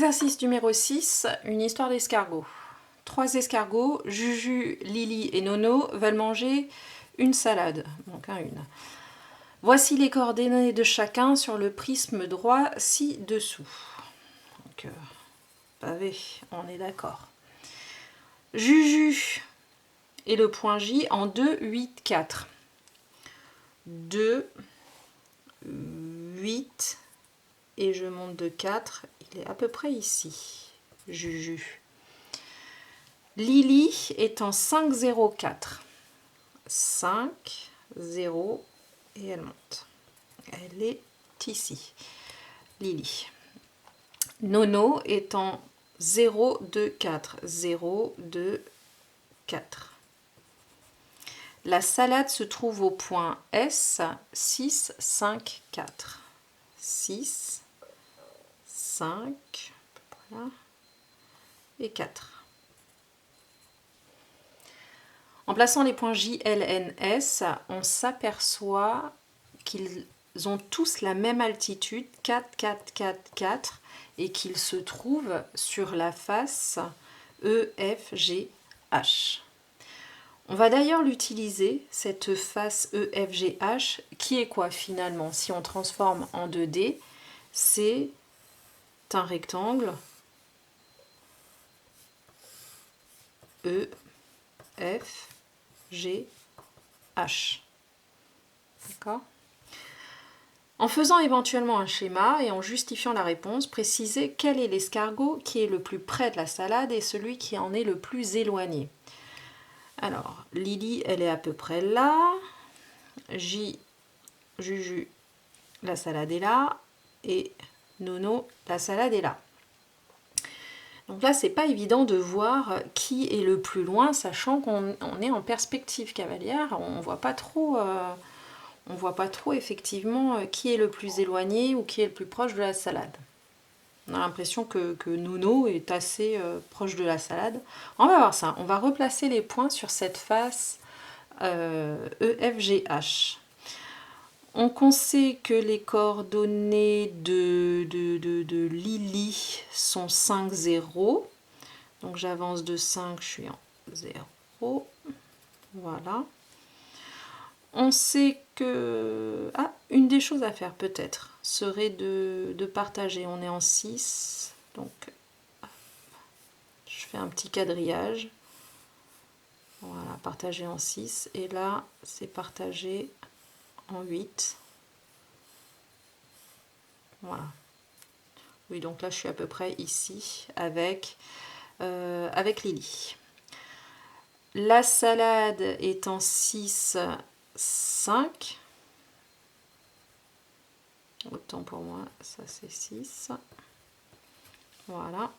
Exercice numéro 6, une histoire d'escargot. 3 escargots, Juju, Lily et Nono, veulent manger une salade. Donc une. Voici les coordonnées de chacun sur le prisme droit ci-dessous. Donc, pavé, on est d'accord. Juju et le point J en 2, 8, 4. 2, 8, et je monte de 4, il est à peu près ici, Juju. Lily est en 5, 0, 4. 5, 0, et elle monte. Elle est ici, Lily. Nono est en 0, 2, 4. 0, 2, 4. La salade se trouve au point S, 6, 5, 4. 6, 5, voilà, et 4. En plaçant les points J, L, N, S, on s'aperçoit qu'ils ont tous la même altitude, 4, 4, 4, 4, et qu'ils se trouvent sur la face E, F, G, H. On va d'ailleurs l'utiliser, cette face E, F, G, H, qui est quoi finalement? Si on transforme en 2D, c'est un rectangle E, F, G, H. D'accord? En faisant éventuellement un schéma et en justifiant la réponse, précisez quel est l'escargot qui est le plus près de la salade et celui qui en est le plus éloigné. Alors, Lily, elle est à peu près là. Juju, la salade est là. Et Nono, la salade est là. Donc là, c'est pas évident de voir qui est le plus loin, sachant qu'on est en perspective cavalière. On voit pas trop effectivement qui est le plus éloigné ou qui est le plus proche de la salade. On a l'impression que Nono est assez proche de la salade. On va voir ça. On va replacer les points sur cette face E, F, G, H. On sait que les coordonnées de Lily sont 5, 0. Donc j'avance de 5, je suis en 0. Voilà. On sait que... Ah, une des choses à faire peut-être serait de partager. On est en 6. Donc je fais un petit quadrillage. Voilà, partager en 6. Et là, c'est partagé en 8. Voilà. Oui, donc là, je suis à peu près ici avec Lily. La salade est en 6, 5. Autant pour moi, ça c'est 6. Voilà.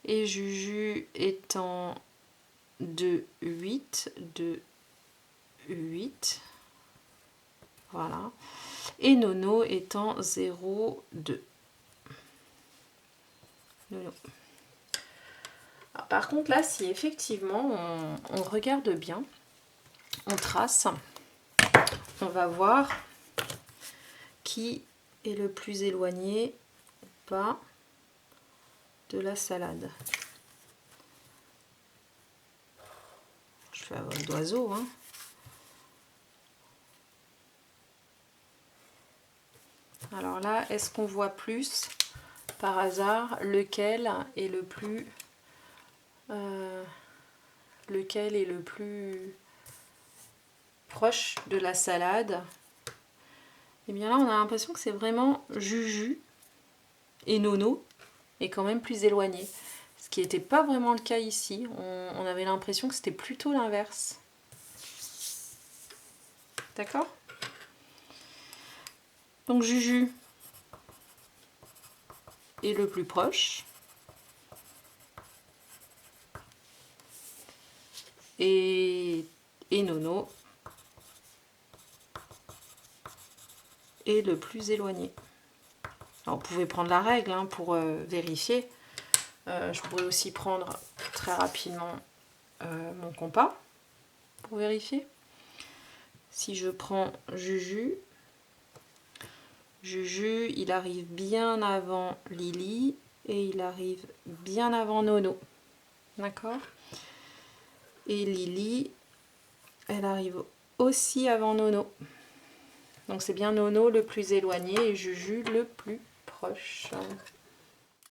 Et Juju est en 2, 8. 2, 8. Voilà. Et Nono est en 0, 2. Nono. Alors, par contre, là, si effectivement on regarde bien, on trace, on va voir qui est le plus éloigné ou pas de la salade. Je fais un vol d'oiseau, hein. Alors là, est-ce qu'on voit plus par hasard lequel est le plus proche de la salade? Et bien là, on a l'impression que c'est vraiment Juju et Nono est quand même plus éloigné. Ce qui n'était pas vraiment le cas ici. On avait l'impression que c'était plutôt l'inverse. D'accord? Donc Juju est le plus proche. Et Nono est le plus éloigné. Alors, vous pouvez prendre la règle hein, pour vérifier. Je pourrais aussi prendre très rapidement mon compas pour vérifier. Si je prends Juju, il arrive bien avant Lily. et il arrive bien avant Nono. D'accord? Et Lily, elle arrive aussi avant Nono. Donc c'est bien Nono le plus éloigné et Juju le plus proche.